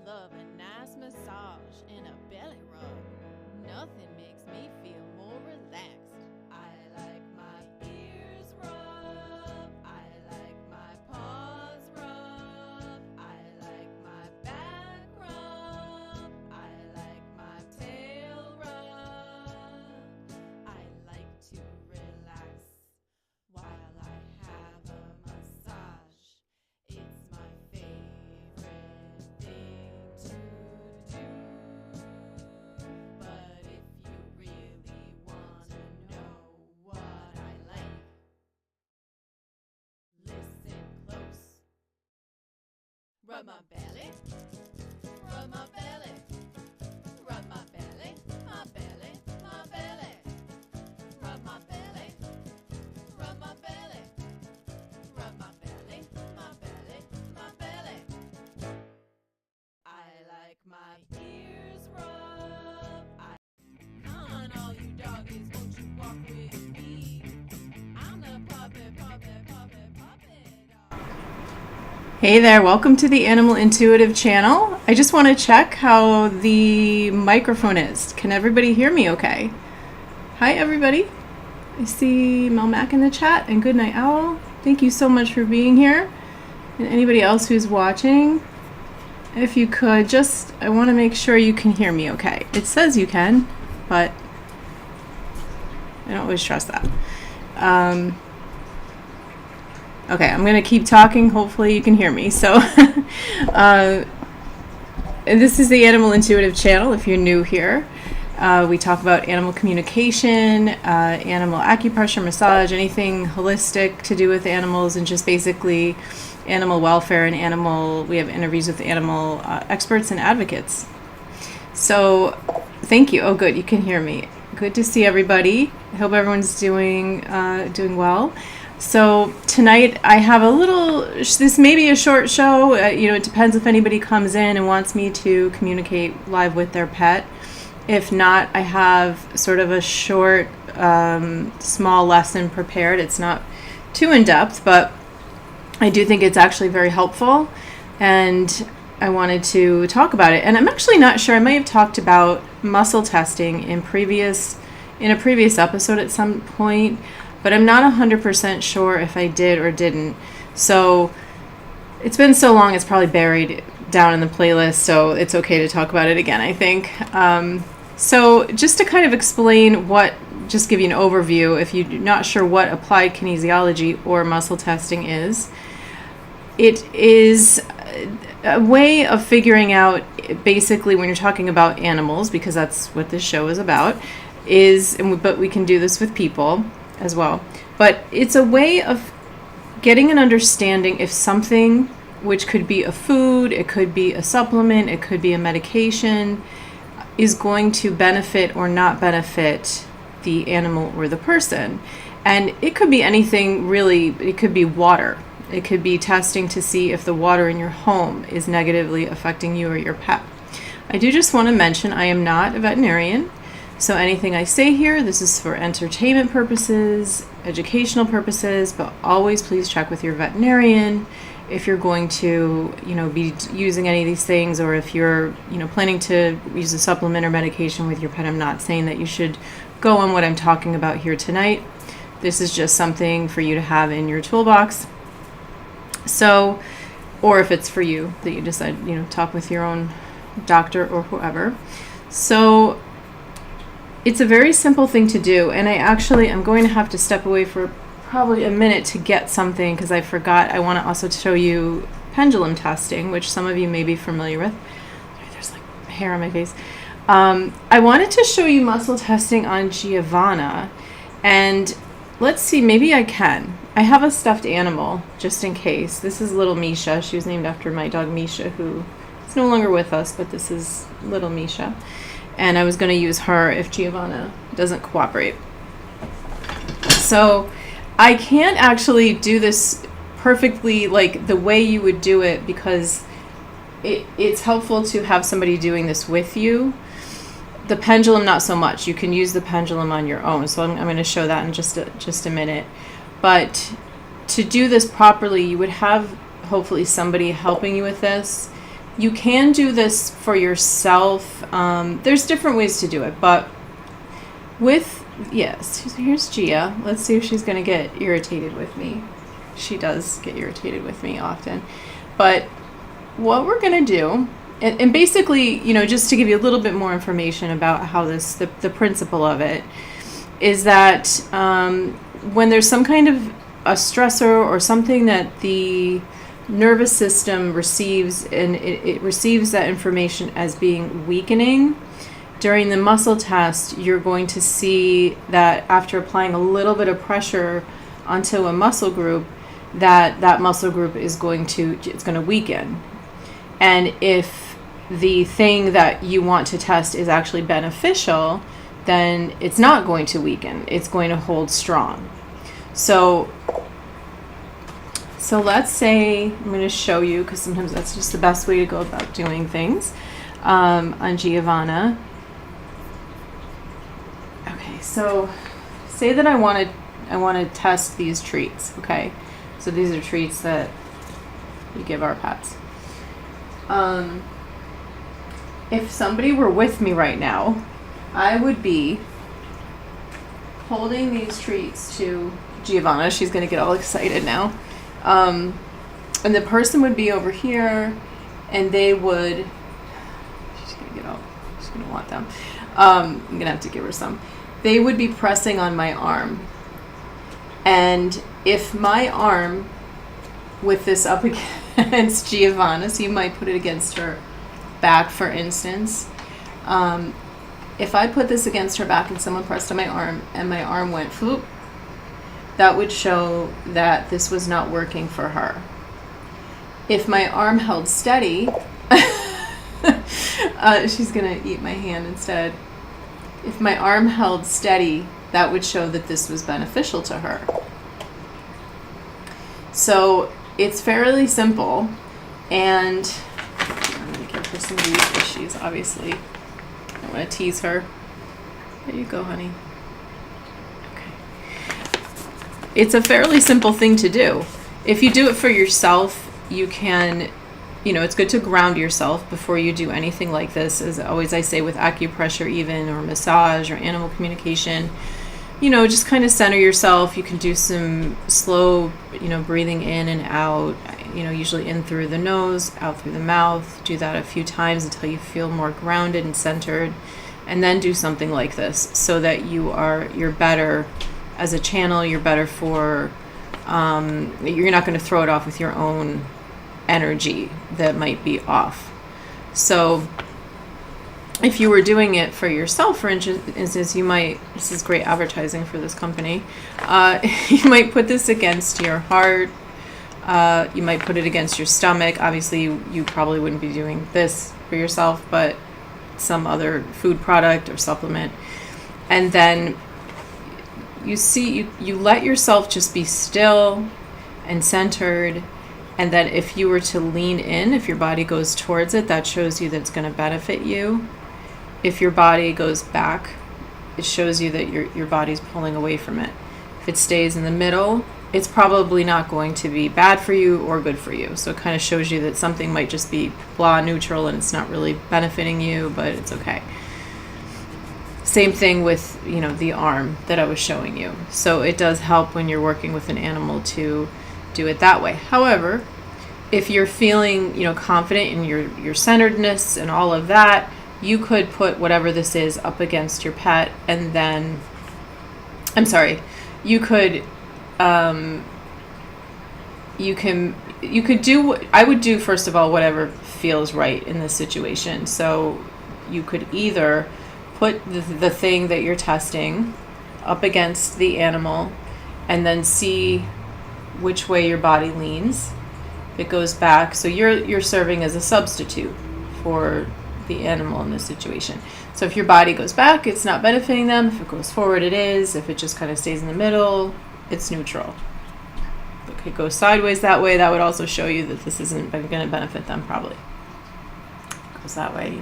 love a nice massage and a belly rub. Nothing makes me feel more relaxed. I like my ears rubbed. I like my paws rubbed. I like my back rubbed. I like my tail rubbed. I like to relax while I have a massage. It's my favorite thing to do. But if you really want to know what I like, listen close. Rub my belly, rub my belly, rub my belly, my belly, my belly. Rub my belly, rub my belly, rub my belly, my belly, my belly. I like my ears rubbed. Come on, all you doggies, won't you walk with me? I'm the puppet dog. Hey there, welcome to the Animal Intuitive channel. I just want to check how the microphone is. Can everybody hear me okay? Hi everybody. I see Mel Mac in the chat and Goodnight Owl. Thank you so much for being here. And anybody else who's watching, if you could I want to make sure you can hear me okay. It says you can, but I don't always trust that. Okay, I'm going to keep talking. Hopefully you can hear me. So this is the Animal Intuitive channel if you're new here. We talk about animal communication, animal acupressure, massage, anything holistic to do with animals, and just basically animal welfare and we have interviews with animal experts and advocates. So thank you. Oh, good. You can hear me. Good to see everybody. I hope everyone's doing well. So tonight I have this may be a short show. It depends if anybody comes in and wants me to communicate live with their pet. If not, I have sort of a short, small lesson prepared. It's not too in-depth, but I do think it's actually very helpful, and I wanted to talk about it. And I'm actually not sure. I might have talked about muscle testing in a previous episode at some point, but I'm not 100% sure if I did or didn't. So it's been so long, it's probably buried down in the playlist, so it's okay to talk about it again, I think. So just to kind of explain just give you an overview, if you're not sure what applied kinesiology or muscle testing is, it is a way of figuring out, basically, when you're talking about animals, because that's what this show is about, but we can do this with people as well. But it's a way of getting an understanding if something, which could be a food, it could be a supplement, it could be a medication, is going to benefit or not benefit the animal or the person. And it could be anything really. It could be water. It could be testing to see if the water in your home is negatively affecting you or your pet. I do just want to mention I am not a veterinarian. So anything I say here, this is for entertainment purposes, educational purposes, but always please check with your veterinarian if you're going to, be using any of these things, or if you're, planning to use a supplement or medication with your pet. I'm not saying that you should go on what I'm talking about here tonight. This is just something for you to have in your toolbox. So, or if it's for you that you decide, talk with your own doctor or whoever. So it's a very simple thing to do, and I'm going to have to step away for probably a minute to get something, because I forgot. I want to also show you pendulum testing, which some of you may be familiar with. There's like hair on my face. I wanted to show you muscle testing on Giovanna, and let's see, maybe I can. I have a stuffed animal, just in case. This is little Misha. She was named after my dog Misha, who is no longer with us, but this is little Misha. And I was going to use her if Giovanna doesn't cooperate. So I can't actually do this perfectly like the way you would do it, because it's helpful to have somebody doing this with you. The pendulum, not so much. You can use the pendulum on your own. So I'm going to show that in just a minute. But to do this properly, you would have hopefully somebody helping you with this. You can do this for yourself. There's different ways to do it, but here's Gia. Let's see if she's going to get irritated with me. She does get irritated with me often. But what we're going to do, and basically, just to give you a little bit more information about how the principle of it, is that when there's some kind of a stressor or something that the nervous system receives, and it receives that information as being weakening, during the muscle test, you're going to see that after applying a little bit of pressure onto a muscle group, that muscle group is going to weaken. And if the thing that you want to test is actually beneficial, then it's not going to weaken. It's going to hold strong. So let's say, I'm going to show you, because sometimes that's just the best way to go about doing things, on Giovanna. Okay, so say that I want to test these treats, okay? So these are treats that we give our pets. If somebody were with me right now, I would be holding these treats to Giovanna. She's going to get all excited now. And the person would be over here, and they would, she's going to want them. I'm going to have to give her some. They would be pressing on my arm. And if my arm, with this up against Giovanna, so you might put it against her back, for instance. If I put this against her back and someone pressed on my arm and my arm went floop, that would show that this was not working for her. If my arm held steady, she's going to eat my hand instead. If my arm held steady, that would show that this was beneficial to her. So it's fairly simple, and I'm going to give her some of these because she's obviously, I don't want to tease her. There you go, honey. Okay. It's a fairly simple thing to do. If you do it for yourself, you can, it's good to ground yourself before you do anything like this. As always I say, with acupressure even, or massage, or animal communication, just kind of center yourself. You can do some slow, breathing in and out, usually in through the nose, out through the mouth. Do that a few times until you feel more grounded and centered, and then do something like this so that you're better as a channel. You're better for, you're not going to throw it off with your own energy that might be off. So if you were doing it for yourself, for instance, you might, this is great advertising for this company, you might put this against your heart, you might put it against your stomach. Obviously, you probably wouldn't be doing this for yourself, but some other food product or supplement. And then you let yourself just be still and centered. And then if you were to lean in, if your body goes towards it, that shows you that it's going to benefit you. If your body goes back, it shows you that your body's pulling away from it. If it stays in the middle, it's probably not going to be bad for you or good for you. So it kind of shows you that something might just be blah, neutral, and it's not really benefiting you, but it's okay. Same thing with, the arm that I was showing you. So it does help when you're working with an animal to do it that way. However, if you're feeling, confident in your centeredness and all of that, you could put whatever this is up against your pet, and then, you could do, I would do, first of all, whatever feels right in this situation. So you could either put the thing that you're testing up against the animal and then see which way your body leans. If it goes back, so you're serving as a substitute for the animal in this situation. So if your body goes back, it's not benefiting them. If it goes forward, it is. If it just kind of stays in the middle, it's neutral. If it goes sideways that way, that would also show you that this isn't going to benefit them, probably. It goes that way,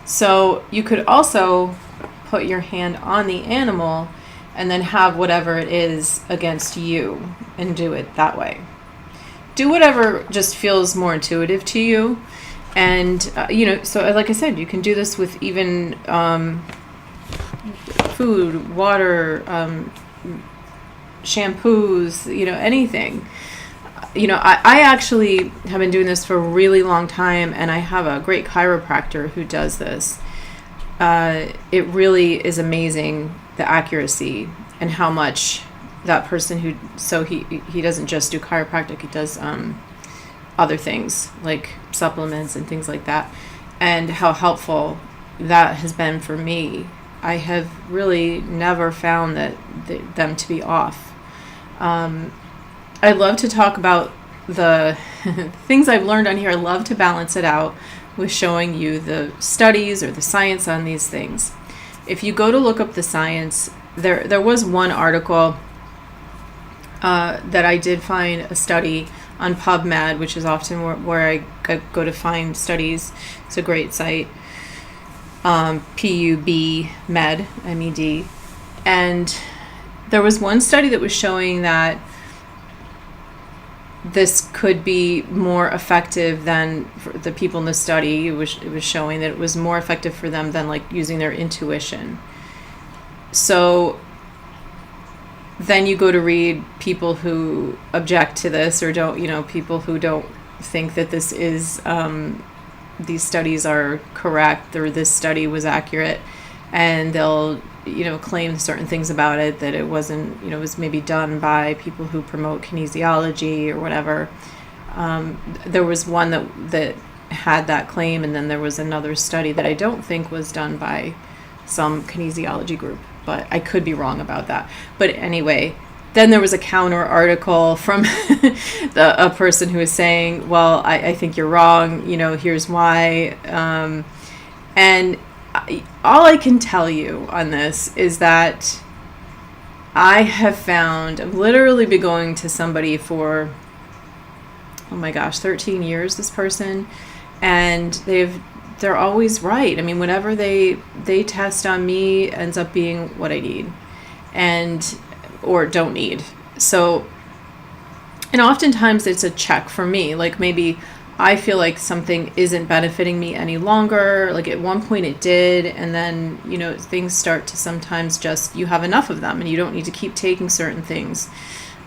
So you could also put your hand on the animal and then have whatever it is against you and do it that way. Do whatever just feels more intuitive to you. And, so like I said, you can do this with even food, water, shampoos, anything. I actually have been doing this for a really long time, and I have a great chiropractor who does this. It really is amazing, the accuracy and how much that person he doesn't just do chiropractic, he does other things like supplements and things like that, and how helpful that has been for me. I have really never found them to be off. I love to talk about the things I've learned on here. I love to balance it out with showing you the studies or the science on these things. If you go to look up the science, there was one article that I did find a study on PubMed, which is often where I go to find studies. It's a great site. PUB Med, MED. And there was one study that was showing that this could be more effective than for the people in the study. It was showing that it was more effective for them than like using their intuition. So then you go to read people who object to this or don't, people who don't think that this is, these studies are correct or this study was accurate, and they'll, claim certain things about it, that it wasn't, it was maybe done by people who promote kinesiology or whatever. There was one that had that claim, and then there was another study that I don't think was done by some kinesiology group, but I could be wrong about that. But anyway, then there was a counter article from a person who was saying, well, I think you're wrong, here's why. And all I can tell you on this is that I have found, I've literally been going to somebody for, 13 years, this person, and they're always right. I mean, whatever they test on me ends up being what I need or don't need. So, and oftentimes it's a check for me, like maybe I feel like something isn't benefiting me any longer. Like at one point it did, and then, things start to sometimes just, you have enough of them and you don't need to keep taking certain things.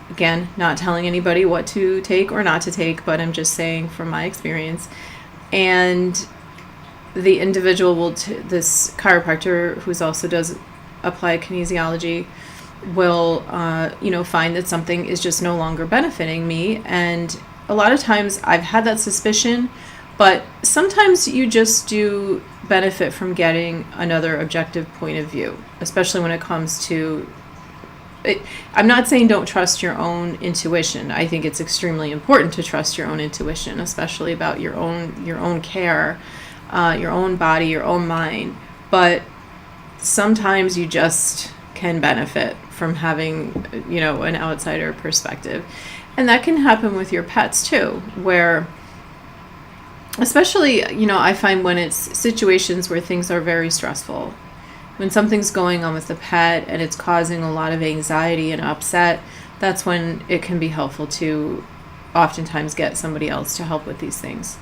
Again, not telling anybody what to take or not to take, but I'm just saying from my experience. And the individual this chiropractor, who's also does applied kinesiology, will, find that something is just no longer benefiting me. And a lot of times I've had that suspicion, but sometimes you just do benefit from getting another objective point of view, especially when it comes to it. I'm not saying don't trust your own intuition. I think it's extremely important to trust your own intuition, especially about your own care, your own body, your own mind. But sometimes you just can benefit from having, an outsider perspective. And that can happen with your pets too, where especially, I find when it's situations where things are very stressful, when something's going on with the pet and it's causing a lot of anxiety and upset, that's when it can be helpful to oftentimes get somebody else to help with these things.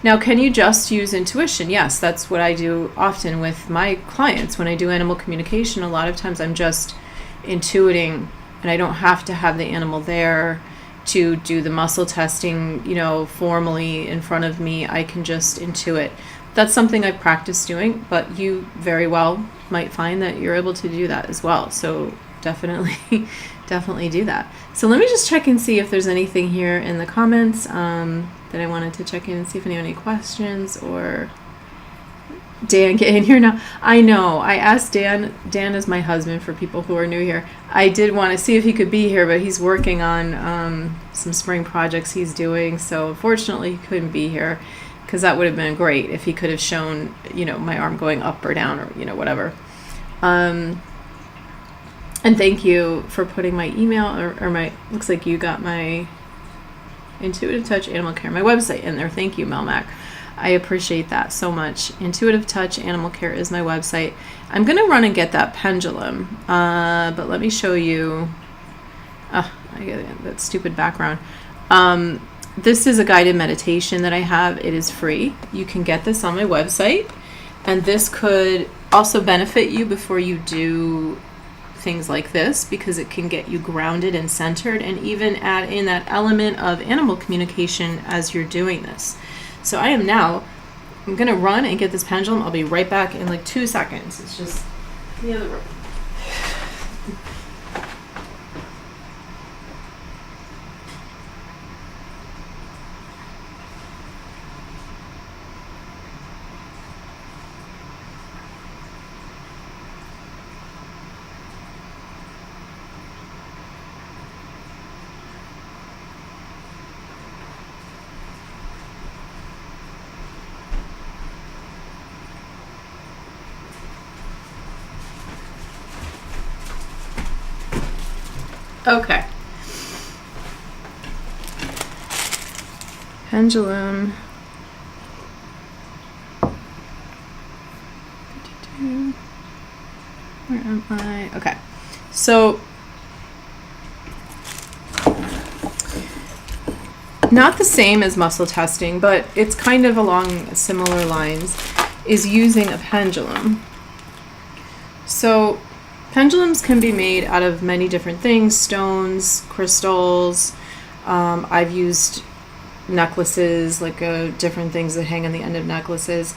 Now, can you just use intuition? Yes, that's what I do often with my clients. When I do animal communication, a lot of times I'm just intuiting, and I don't have to have the animal there to do the muscle testing, formally in front of me. I can just intuit. That's something I've practiced doing, but you very well might find that you're able to do that as well. So definitely do that. So let me just check and see if there's anything here in the comments that I wanted to check in and see if anyone had any questions, or Dan, get in here now. I know, I asked Dan is my husband for people who are new here. I did want to see if he could be here, but he's working on some spring projects he's doing, so unfortunately he couldn't be here, because that would have been great if he could have shown, my arm going up or down, or, whatever. And thank you for putting my email, or my, looks like you got my Intuitive Touch Animal Care, my website in there. Thank you, Melmac. I appreciate that so much. Intuitive Touch Animal Care is my website. I'm going to run and get that pendulum, but let me show you. I get that stupid background. this is a guided meditation that I have. It is free. You can get this on my website, and this could also benefit you before you do things like this, because it can get you grounded and centered, and even add in that element of animal communication as you're doing this. So I'm going to run and get this pendulum. I'll be right back in like 2 seconds. It's just in the other room. Okay. Pendulum. 52. Where am I? Okay. So, not the same as muscle testing, but it's kind of along similar lines, is using a pendulum. So, pendulums can be made out of many different things, stones, crystals. I've used necklaces, like different things that hang on the end of necklaces.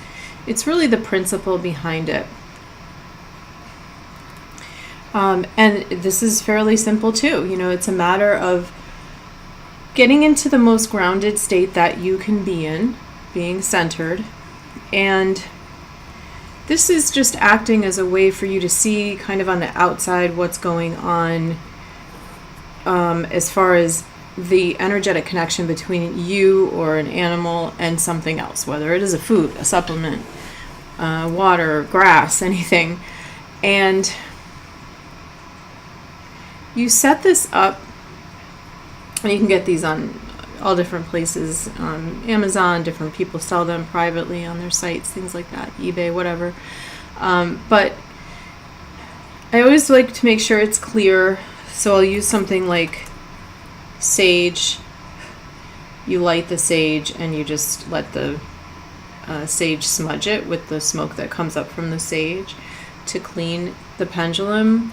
It's really the principle behind it. And this is fairly simple too. You know, it's a matter of getting into the most grounded state that you can be in, being centered, and this is just acting as a way for you to see kind of on the outside what's going on as far as the energetic connection between you or an animal and something else, whether it is a food, a supplement, water, grass, anything. And you set this up, and you can get these on all different places, on Amazon. Different people sell them privately on their sites, things like that, eBay, whatever. But I always like to make sure it's clear, so I'll use something like sage. You light the sage and you just let the sage smudge it with the smoke that comes up from the sage to clean the pendulum.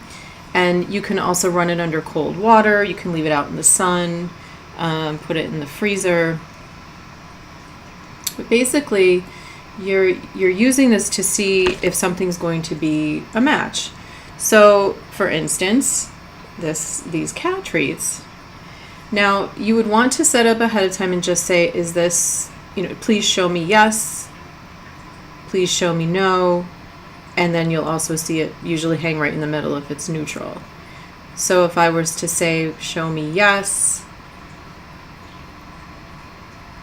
And you can also run it under cold water. You can leave it out in the sun. Put it in the freezer. But basically, you're using this to see if something's going to be a match. So, for instance, these cat treats. Now, you would want to set up ahead of time and just say, is this, please show me yes, please show me no, and then you'll also see it usually hang right in the middle if it's neutral. So if I was to say, show me yes,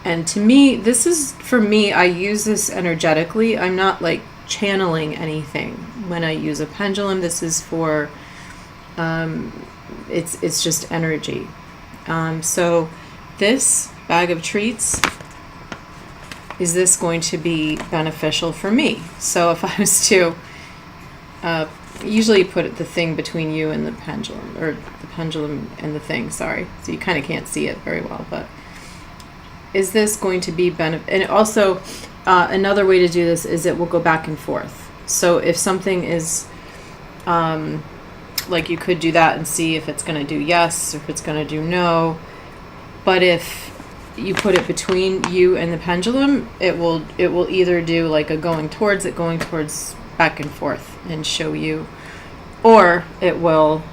and to me, for me, I use this energetically. I'm not like channeling anything when I use a pendulum. This is for, it's just energy. So this bag of treats, is this going to be beneficial for me? So if I was to, usually put the thing between you and the pendulum, or the pendulum and the thing, sorry. So you kind of can't see it very well, but is this going to be and also another way to do this is it will go back and forth. So if something is like, you could do that and see if it's going to do yes or if it's going to do no. But if you put it between you and the pendulum, it will either do like a going towards back and forth and show you, or it will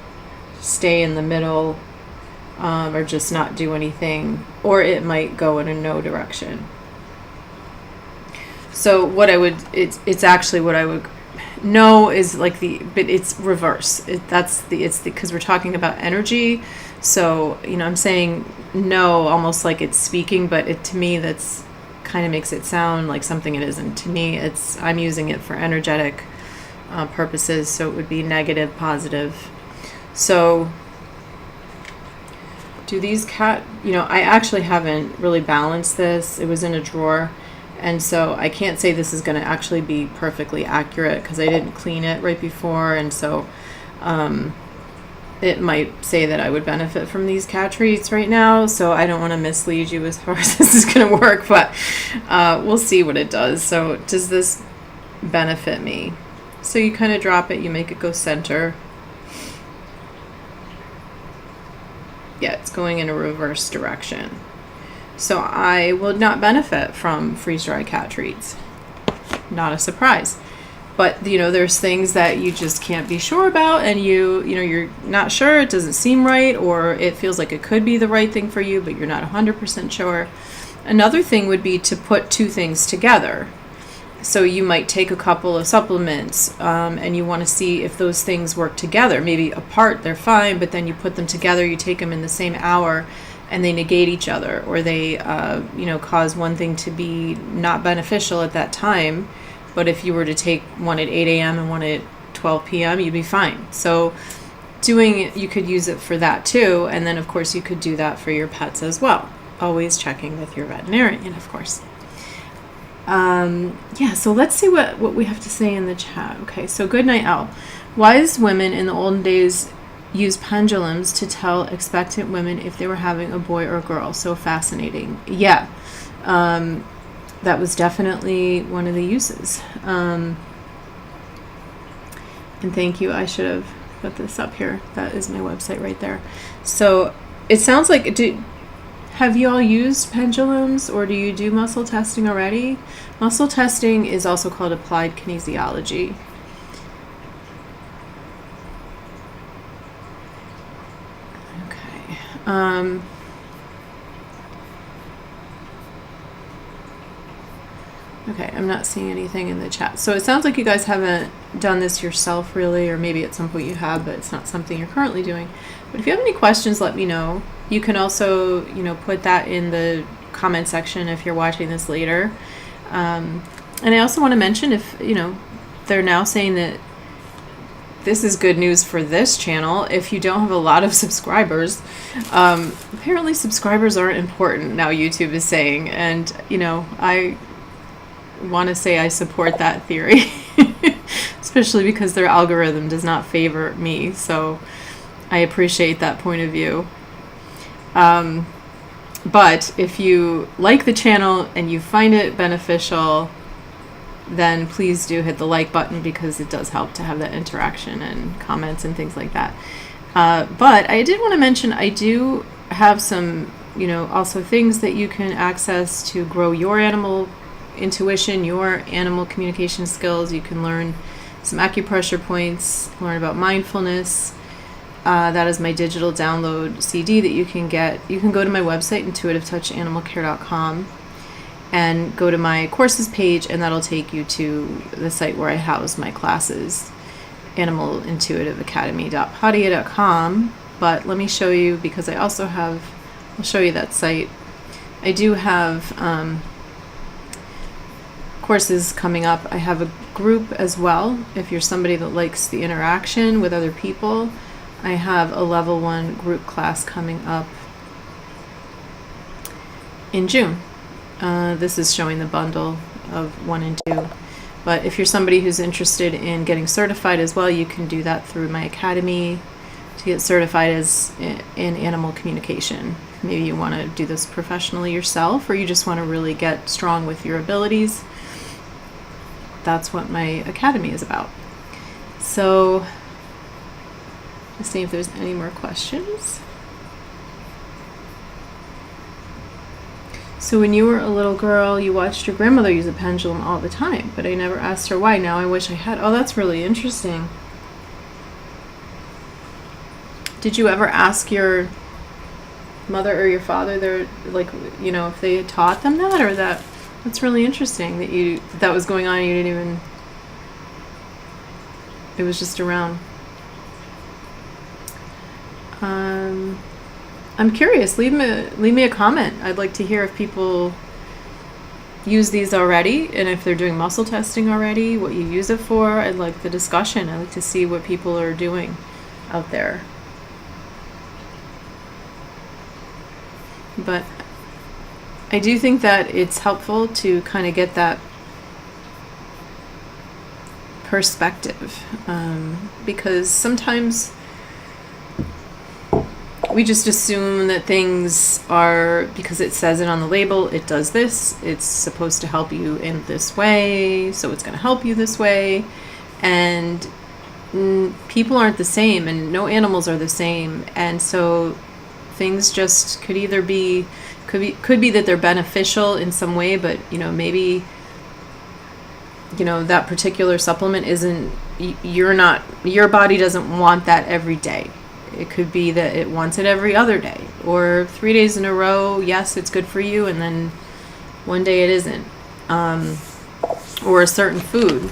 stay in the middle, or just not do anything, or it might go in a no direction. So what I would, it's actually what I would, no is like but it's reverse. Because we're talking about energy. So, I'm saying no almost like it's speaking, but to me that's kind of makes it sound like something it isn't. To me, I'm using it for energetic purposes, so it would be negative, positive. So do these I actually haven't really balanced this. It was in a drawer, and so I can't say this is going to actually be perfectly accurate because I didn't clean it right before, and so it might say that I would benefit from these cat treats right now, so I don't want to mislead you as far as this is going to work, but we'll see what it does. So does this benefit me? So you kind of drop it, you make it go center. Yeah, it's going in a reverse direction. So I will not benefit from freeze-dried cat treats. Not a surprise. But, you know, there's things that you just can't be sure about, and you're not sure, it doesn't seem right, or it feels like it could be the right thing for you, but you're not 100% sure. Another thing would be to put two things together. So you might take a couple of supplements, and you want to see if those things work together. Maybe apart, they're fine, but then you put them together, you take them in the same hour, and they negate each other, or they, cause one thing to be not beneficial at that time. But if you were to take one at 8 a.m. and one at 12 p.m., you'd be fine. So you could use it for that too. And then, of course, you could do that for your pets as well. Always checking with your veterinarian, of course. So let's see what we have to say in the chat. Okay, so Good Night Owl. Wise women in the olden days used pendulums to tell expectant women if they were having a boy or a girl. So fascinating. Yeah. That was definitely one of the uses. And thank you. I should have put this up here. That is my website right there. So it sounds like, have you all used pendulums, or do you do muscle testing already? Muscle testing is also called applied kinesiology. Okay. Okay, I'm not seeing anything in the chat. So it sounds like you guys haven't done this yourself really, or maybe at some point you have, but it's not something you're currently doing. But if you have any questions, let me know. You can also, put that in the comment section if you're watching this later. And I also want to mention, if, they're now saying that this is good news for this channel. If you don't have a lot of subscribers, apparently subscribers aren't important now, YouTube is saying. And, I want to say I support that theory, especially because their algorithm does not favor me. So I appreciate that point of view. But if you like the channel and you find it beneficial, then please do hit the like button, because it does help to have that interaction and comments and things like that. But I did want to mention, I do have some, also things that you can access to grow your animal intuition, your animal communication skills. You can learn some acupressure points, learn about mindfulness. That is my digital download CD that you can get. You can go to my website, intuitivetouchanimalcare.com, and go to my courses page, and that'll take you to the site where I house my classes, animalintuitiveacademy.podia.com. But let me show you, because I'll show you that site. I do have courses coming up. I have a group as well. If you're somebody that likes the interaction with other people, I have a level 1 group class coming up in June. This is showing the bundle of 1 and 2. But if you're somebody who's interested in getting certified as well, you can do that through my academy to get certified in animal communication. Maybe you want to do this professionally yourself, or you just want to really get strong with your abilities. That's what my academy is about. So let's see if there's any more questions. So when you were a little girl, you watched your grandmother use a pendulum all the time, but I never asked her why. Now I wish I had. Oh, that's really interesting. Did you ever ask your mother or your father, if they had taught them that, or that? That's really interesting that was going on and you didn't even, it was just around. I'm curious. Leave me a comment. I'd like to hear if people use these already, and if they're doing muscle testing already, what you use it for. I'd like the discussion. I'd like to see what people are doing out there. But I do think that it's helpful to kind of get that perspective, because sometimes we just assume that things are, because it says it on the label, it does this, it's supposed to help you in this way, so it's going to help you this way. And people aren't the same, and no animals are the same. And so things just could either be, could be that they're beneficial in some way, but, you know, maybe, you know, that particular supplement isn't, your body doesn't want that every day. It could be that it wants it every other day, or 3 days in a row. Yes, it's good for you, and then one day it isn't. Or a certain food,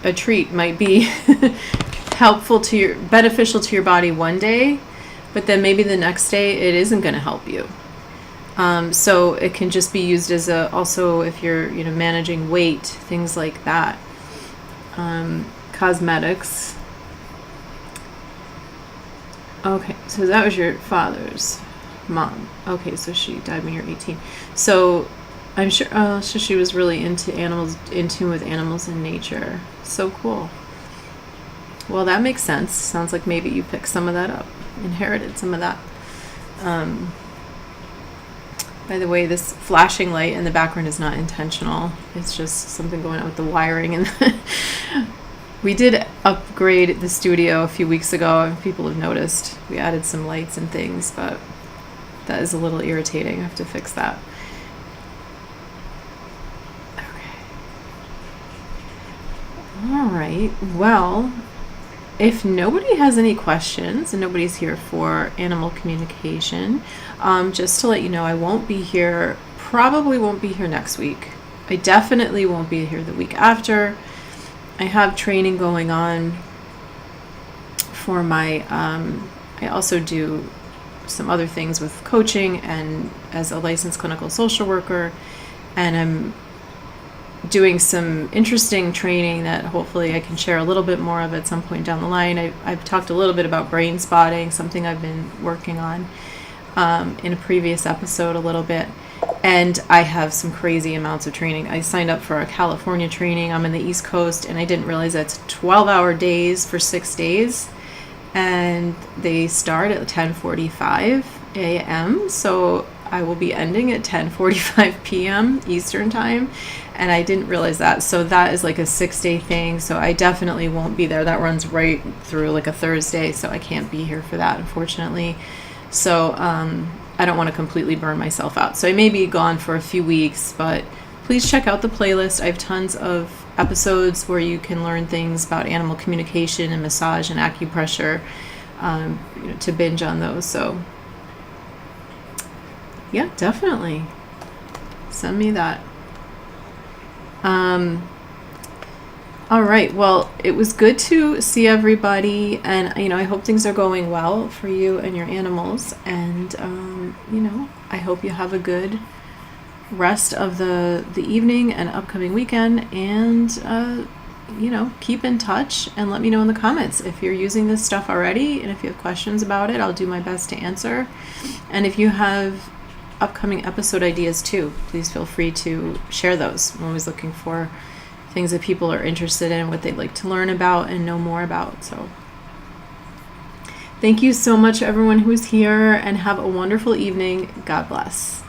a treat might be beneficial to your body one day, but then maybe the next day it isn't going to help you. So it can just be used as also if you're, you know, managing weight, things like that. Cosmetics. Okay, so that was your father's mom. Okay, so she died when you were 18. So I'm sure, so she was really into animals, in tune with animals and nature. So cool. Well, that makes sense. Sounds like maybe you picked some of that up, inherited some of that. By the way, this flashing light in the background is not intentional. It's just something going on with the wiring. And we did upgrade the studio a few weeks ago, and people have noticed. We added some lights and things, but that is a little irritating. I have to fix that. Okay. All right. Well, if nobody has any questions, and nobody's here for animal communication, just to let you know, I won't be here, probably won't be here next week. I definitely won't be here the week after. I have training going on for my, I also do some other things with coaching and as a licensed clinical social worker, and I'm doing some interesting training that hopefully I can share a little bit more of at some point down the line. I've talked a little bit about brain spotting, something I've been working on in a previous episode a little bit. And I have some crazy amounts of training. I signed up for a California training. I'm in the East Coast, and I didn't realize that's 12-hour days for 6 days. And they start at 10:45 a.m. So I will be ending at 10:45 p.m. Eastern time. And I didn't realize that. So that is like a 6-day thing. So I definitely won't be there. That runs right through like a Thursday. So I can't be here for that, unfortunately. So I don't want to completely burn myself out. So I may be gone for a few weeks, but please check out the playlist. I have tons of episodes where you can learn things about animal communication and massage and acupressure, you know, to binge on those. So yeah, definitely send me that. All right. Well, it was good to see everybody, and, you know, I hope things are going well for you and your animals, and, you know, I hope you have a good rest of the evening and upcoming weekend, and, you know, keep in touch and let me know in the comments if you're using this stuff already, and if you have questions about it, I'll do my best to answer. And if you have upcoming episode ideas too, please feel free to share those. I'm always looking for things that people are interested in, what they'd like to learn about and know more about. So thank you so much, everyone who's here, and have a wonderful evening. God bless.